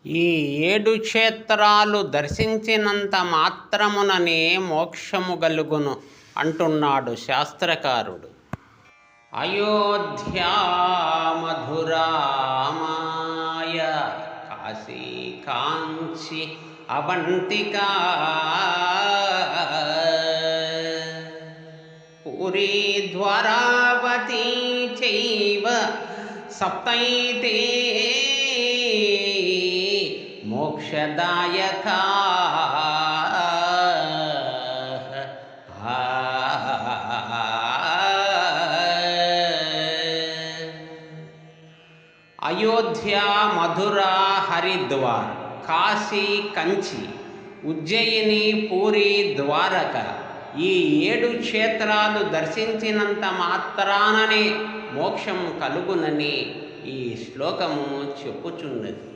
ఈ 7 క్షేత్రాలు దర్శించినంత మాత్రముననే మోక్షము గలుగును అంటున్నాడు శాస్త్రకారుడు. అయోధ్యా మధురామాయ కాశీ కాంచి అవంతికా పురీ ద్వారావతీ చైవ సప్తైతే మోక్షదాయకా అయోధ్య, మధుర, హరిద్వార్, కాశీ, కంచి, ఉజ్జయిని, పూరి, ద్వారక ఈ 7 క్షేత్రాలు దర్శించినంత మాత్రాననే మోక్షం కలుగునని ఈ శ్లోకము చెప్పుచున్నది.